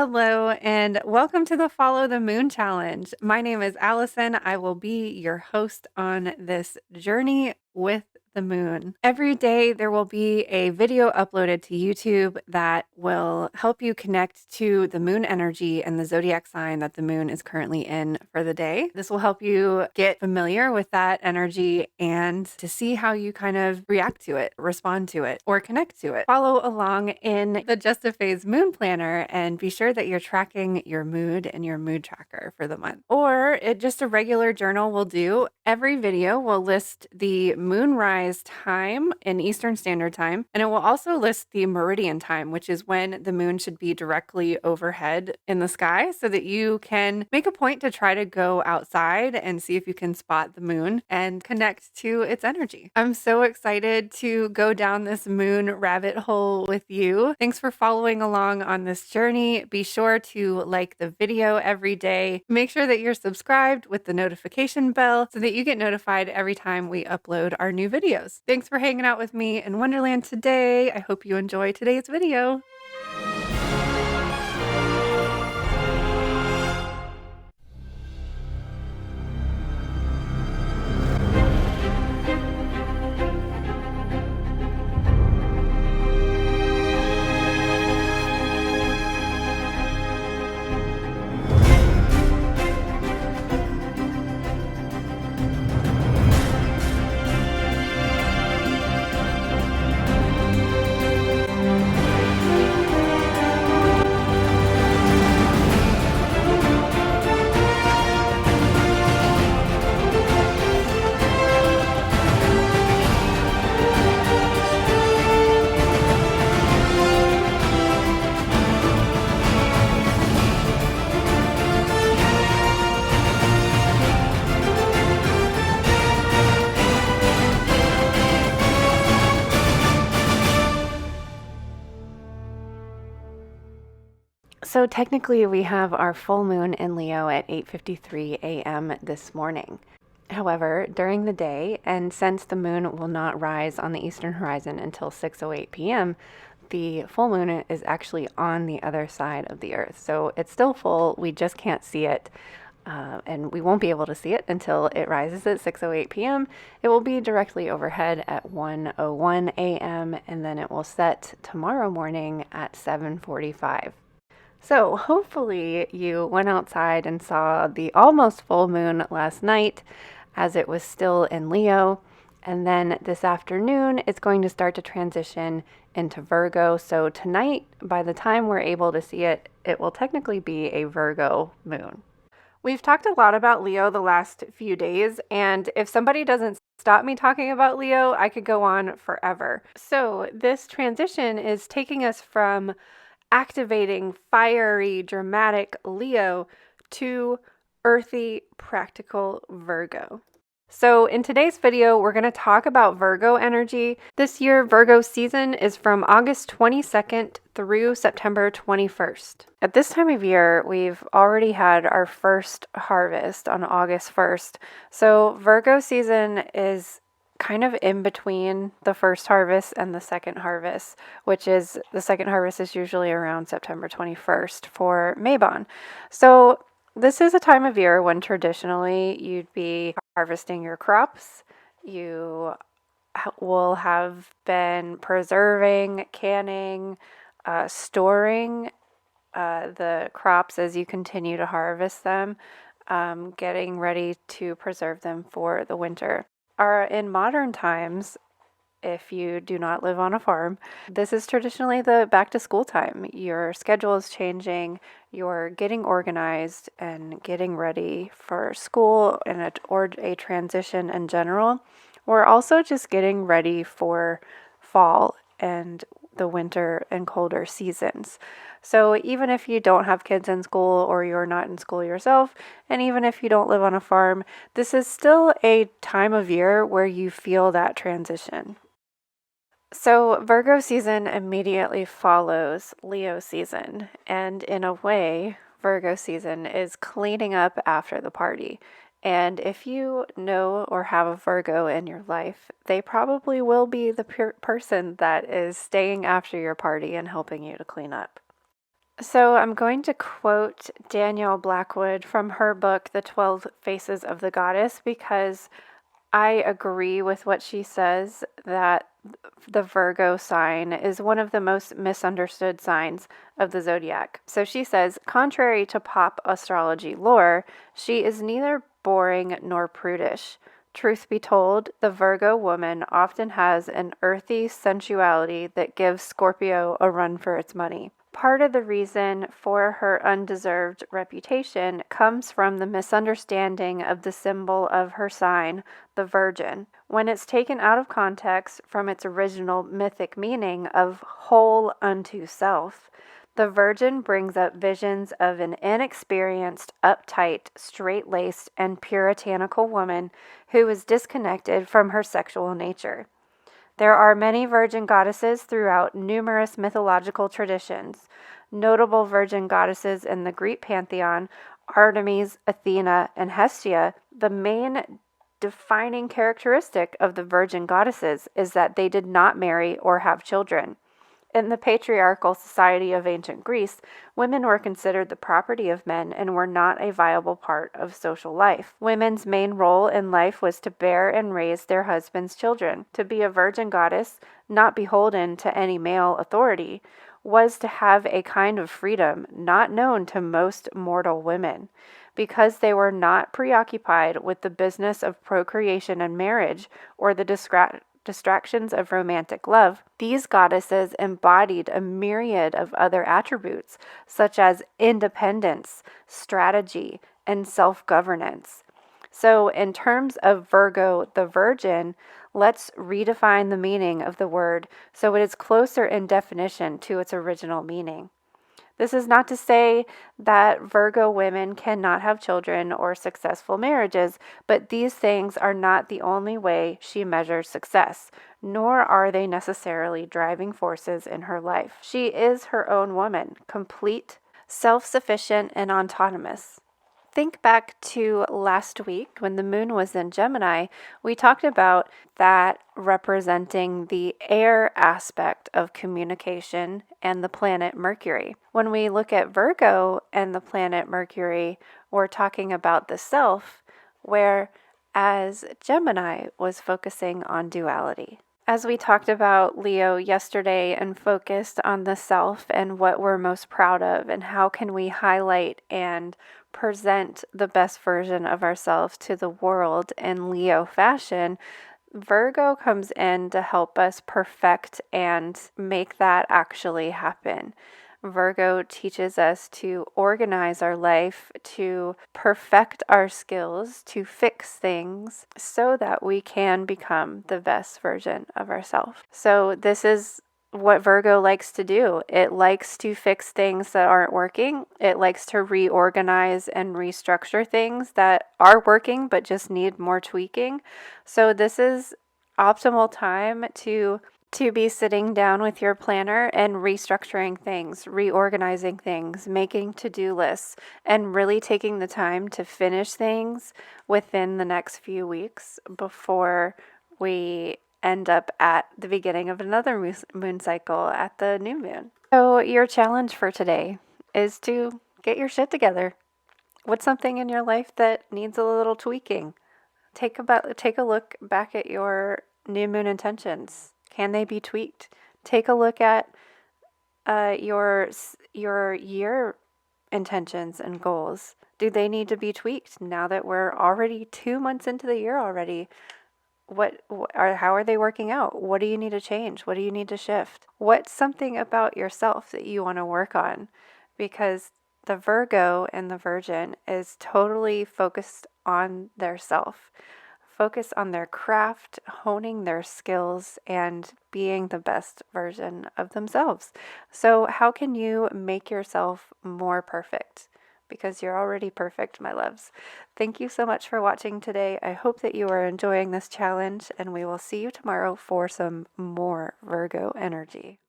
Hello, and welcome to the Follow the Moon Challenge. My name is Allison. I will be your host on this journey with the moon. Every day, there will be a video uploaded to YouTube that will help you connect to the moon energy and the zodiac sign that the moon is currently in for the day. This will help you get familiar with that energy and to see how you kind of react to it, respond to it, or connect to it. Follow along in the Just a Phase Moon Planner and be sure that you're tracking your mood and your mood tracker for the month. Or just a regular journal will do. Every video will list the moonrise time in Eastern Standard Time, and it will also list the meridian time, which is when the moon should be directly overhead in the sky, so that you can make a point to try to go outside and see if you can spot the moon and connect to its energy. I'm so excited to go down this moon rabbit hole with you. Thanks for following along on this journey. Be sure to like the video every day. Make sure that you're subscribed with the notification bell so that you get notified every time we upload our new videos. Thanks for hanging out with me in Wonderland today. I hope you enjoy today's video. So technically we have our full moon in Leo at 8:53 a.m. this morning. However, during the day, and since the moon will not rise on the eastern horizon until 6:08 p.m., the full moon is actually on the other side of the earth. So it's still full, we just can't see it. And we won't be able to see it until it rises at 6:08 p.m. It will be directly overhead at 1:01 a.m. and then it will set tomorrow morning at 7:45. So hopefully you went outside and saw the almost full moon last night as it was still in Leo. And then this afternoon, it's going to start to transition into Virgo. So tonight, by the time we're able to see it, it will technically be a Virgo moon. We've talked a lot about Leo the last few days, and if somebody doesn't stop me talking about Leo, I could go on forever. So this transition is taking us from activating fiery, dramatic Leo to earthy, practical Virgo. So in today's video, we're going to talk about Virgo energy. This year, Virgo season is from August 22nd through September 21st. At this time of year, we've already had our first harvest on August 1st. So Virgo season is kind of in between the first harvest and the second harvest, which is the second harvest is usually around September 21st for Mabon. So this is a time of year when traditionally you'd be harvesting your crops. You will have been preserving, canning, storing the crops as you continue to harvest them, getting ready to preserve them for the winter. In modern times, if you do not live on a farm, this is traditionally the back to school time. Your schedule is changing, you're getting organized and getting ready for school or a transition in general. We're also just getting ready for fall and the winter and colder seasons. So even if you don't have kids in school or you're not in school yourself, and even if you don't live on a farm, this is still a time of year where you feel that transition. So Virgo season immediately follows Leo season, and in a way, Virgo season is cleaning up after the party. And if you know or have a Virgo in your life, they probably will be the person that is staying after your party and helping you to clean up. So I'm going to quote Danielle Blackwood from her book, The 12 Faces of the Goddess, because I agree with what she says that the Virgo sign is one of the most misunderstood signs of the zodiac. So she says, contrary to pop astrology lore, she is neither boring nor prudish. Truth be told, the Virgo woman often has an earthy sensuality that gives Scorpio a run for its money. Part of the reason for her undeserved reputation comes from the misunderstanding of the symbol of her sign, the Virgin. When it's taken out of context from its original mythic meaning of whole unto self, the Virgin brings up visions of an inexperienced, uptight, straight-laced, and puritanical woman who is disconnected from her sexual nature. There are many virgin goddesses throughout numerous mythological traditions. Notable virgin goddesses in the Greek pantheon, Artemis, Athena, and Hestia. The main defining characteristic of the virgin goddesses is that they did not marry or have children. In the patriarchal society of ancient Greece, women were considered the property of men and were not a viable part of social life. Women's main role in life was to bear and raise their husbands' children. To be a virgin goddess, not beholden to any male authority, was to have a kind of freedom not known to most mortal women. Because they were not preoccupied with the business of procreation and marriage or the distractions of romantic love, these goddesses embodied a myriad of other attributes, such as independence, strategy, and self-governance. So, in terms of Virgo the Virgin, let's redefine the meaning of the word so it is closer in definition to its original meaning. This is not to say that Virgo women cannot have children or successful marriages, but these things are not the only way she measures success, nor are they necessarily driving forces in her life. She is her own woman, complete, self-sufficient, and autonomous. Think back to last week when the moon was in Gemini, we talked about that representing the air aspect of communication and the planet Mercury. When we look at Virgo and the planet Mercury, we're talking about the self, whereas Gemini was focusing on duality. As we talked about Leo yesterday and focused on the self and what we're most proud of and how can we highlight and present the best version of ourselves to the world in Leo fashion, Virgo comes in to help us perfect and make that actually happen. Virgo teaches us to organize our life, to perfect our skills, to fix things so that we can become the best version of ourselves. So this is what Virgo likes to do. It likes to fix things that aren't working. It likes to reorganize and restructure things that are working but just need more tweaking. So this is optimal time to be sitting down with your planner and restructuring things, reorganizing things, making to-do lists, and really taking the time to finish things within the next few weeks before we end up at the beginning of another moon cycle at the new moon. So your challenge for today is to get your shit together. What's something in your life that needs a little tweaking? Take a look back at your new moon intentions. Can they be tweaked? Take a look at your year intentions and goals. Do they need to be tweaked now that we're already 2 months into the year already? How are they working out? What do you need to change? What do you need to shift? What's something about yourself that you want to work on? Because the Virgo and the Virgin is totally focused on their self. Focus on their craft, honing their skills, and being the best version of themselves. So how can you make yourself more perfect? Because you're already perfect, my loves. Thank you so much for watching today. I hope that you are enjoying this challenge, and we will see you tomorrow for some more Virgo energy.